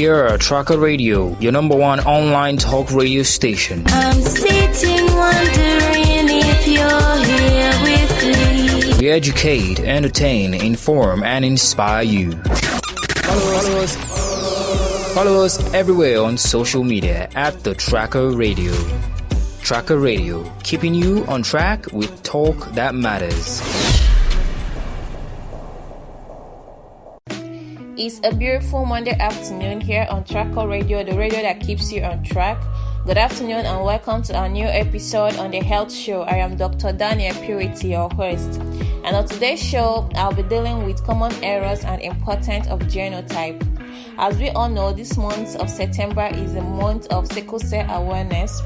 here at Tracker Radio, your number one online talk radio station. I'm sitting wondering if you're here with me. We educate, entertain, inform, and inspire you. Follow us everywhere on social media at the Tracker Radio. Tracker Radio, keeping you on track with talk that matters. It's a beautiful Monday afternoon here on Tracker Radio, the radio that keeps you on track. Good afternoon and welcome to our new episode on the Health Show. I am Dr. Daniel Purity, your host. And on today's show, I'll be dealing with common errors and importance of genotype. As we all know, this month of September is the month of Sickle Cell Awareness,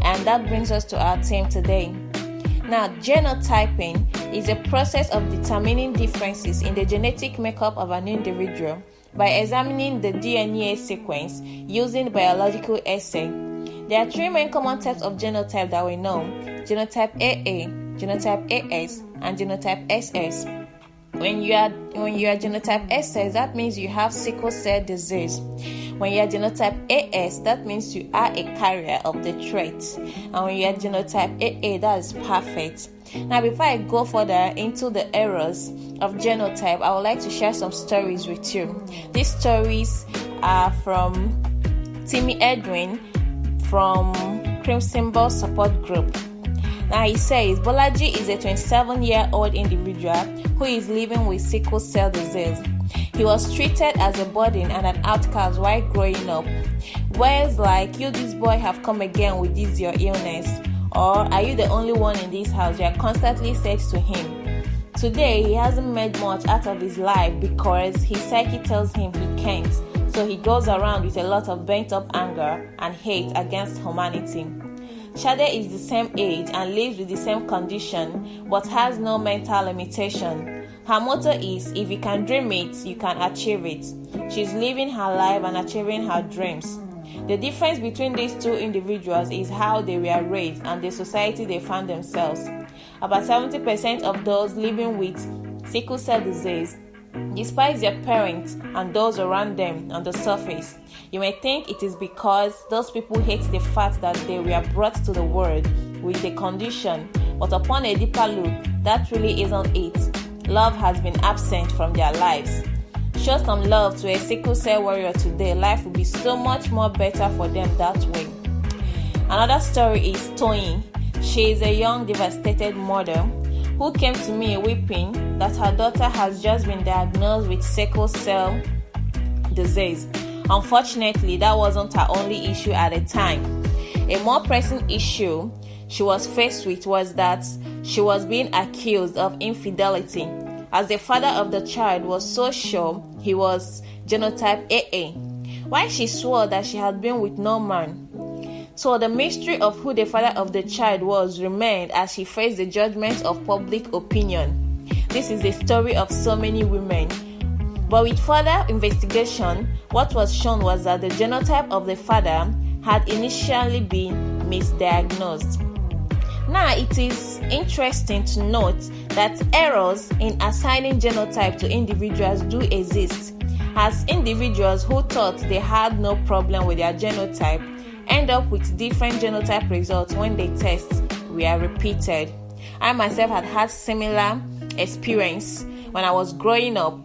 and that brings us to our theme today. Now, genotyping is a process of determining differences in the genetic makeup of an individual by examining the DNA sequence using biological assay. There are three main common types of genotype that we know: genotype AA, genotype AS, and genotype SS. When you are genotype SS, that means you have sickle cell disease. When you are genotype AS, that means you are a carrier of the trait. And when you are genotype AA, that is perfect. Now, before I go further into the errors of genotype, I would like to share some stories with you. These stories are from Timmy Edwin from Crimson Ball Support Group. Now, he says Bolaji is a 27-year-old individual who is living with sickle cell disease. He was treated as a burden and an outcast while growing up. Words like, "You, this boy, have come again with this your illness," or "Are you the only one in this house?" were constantly said to him. Today, he hasn't made much out of his life because his psyche tells him he can't. So he goes around with a lot of bent-up anger and hate against humanity. Shade is the same age and lives with the same condition but has no mental limitation. Her motto is, "If you can dream it, you can achieve it." She's living her life and achieving her dreams. The difference between these two individuals is how they were raised and the society they found themselves. About 70% of those living with sickle cell disease despise their parents and those around them on the surface. You may think it is because those people hate the fact that they were brought to the world with the condition, but upon a deeper look, that really isn't it. Love has been absent from their lives. Show some love to a sickle cell warrior today. Life will be so much more better for them that way. Another story is Toyin. She is a young, devastated mother who came to me weeping that her daughter has just been diagnosed with sickle cell disease. Unfortunately, that wasn't her only issue at the time. A more pressing issue she was faced with was that she was being accused of infidelity, as the father of the child was so sure he was genotype AA, while she swore that she had been with no man. So the mystery of who the father of the child was remained as she faced the judgment of public opinion. This is the story of so many women. But with further investigation, what was shown was that the genotype of the father had initially been misdiagnosed. Now, it is interesting to note that errors in assigning genotype to individuals do exist, as individuals who thought they had no problem with their genotype end up with different genotype results when the tests were repeated. I myself had similar experience when I was growing up.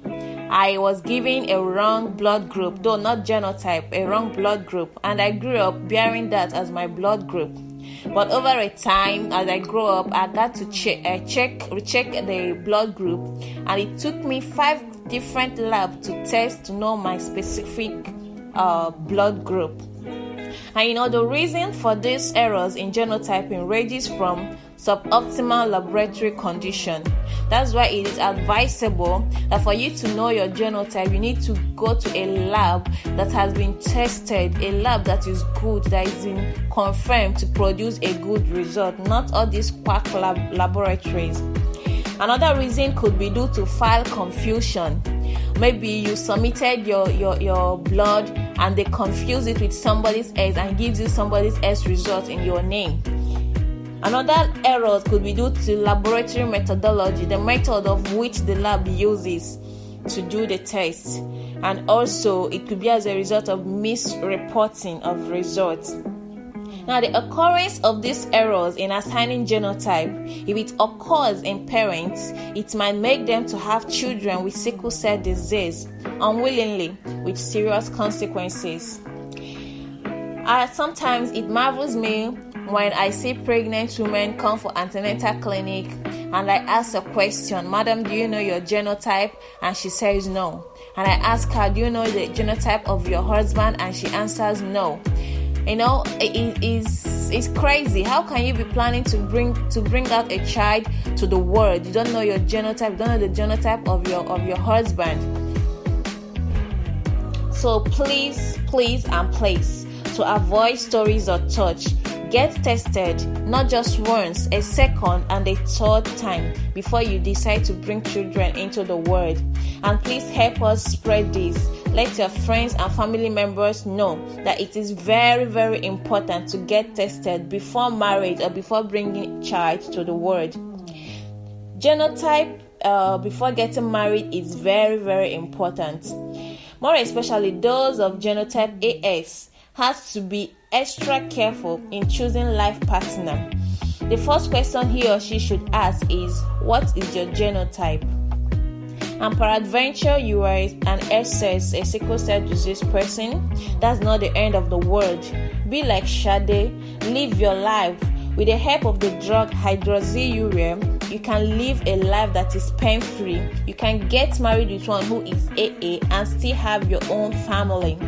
I was given a wrong blood group, though not genotype, a wrong blood group, and I grew up bearing that as my blood group. But over a time, as I grew up, I got to recheck the blood group, and it took me 5 different labs to test to know my specific blood group. And the reason for these errors in genotyping ranges from suboptimal laboratory condition. That's why it is advisable that for you to know your genotype, you need to go to a lab that has been tested, a lab that is good, that is confirmed to produce a good result, not all these quack laboratories. Another reason could be due to file confusion. Maybe you submitted your blood and they confuse it with somebody's else and gives you somebody's else result in your name. Another error could be due to laboratory methodology, the method of which the lab uses. to do the test, and also it could be as a result of misreporting of results. Now, the occurrence of these errors in assigning genotype, if it occurs in parents, it might make them to have children with sickle cell disease unwillingly, with serious consequences. Sometimes it marvels me when I see pregnant women come for antenatal clinic and I ask a question, "Madam, do you know your genotype?" And she says no. And I ask her, "Do you know the genotype of your husband?" And she answers no. It's crazy. How can you be planning to bring out a child to the world? You don't know your genotype, you don't know the genotype of your husband. So please, to avoid stories of touch, get tested not just once, a second and a third time before you decide to bring children into the world. And please help us spread this. Let your friends and family members know that it is very, very important to get tested before marriage or before bringing a child to the world. Genotype before getting married is very, very important. More especially those of genotype AS has to be extra careful in choosing life partner. The first question he or she should ask is, what is your genotype? And peradventure you are an SS, a sickle cell disease person, that's not the end of the world. Be like Shade, live your life. With the help of the drug hydroxyurea, you can live a life that is pain-free. You can get married with one who is AA and still have your own family.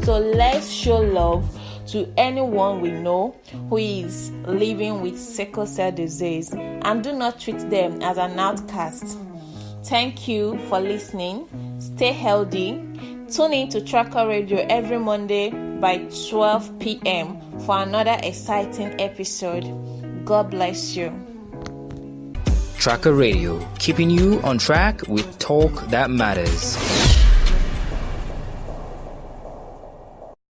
So let's show love to anyone we know who is living with sickle cell disease, and do not treat them as an outcast. Thank you for listening. Stay healthy. Tune in to Tracker Radio every Monday by 12 p.m. for another exciting episode. God bless you. Tracker Radio, keeping you on track with talk that matters.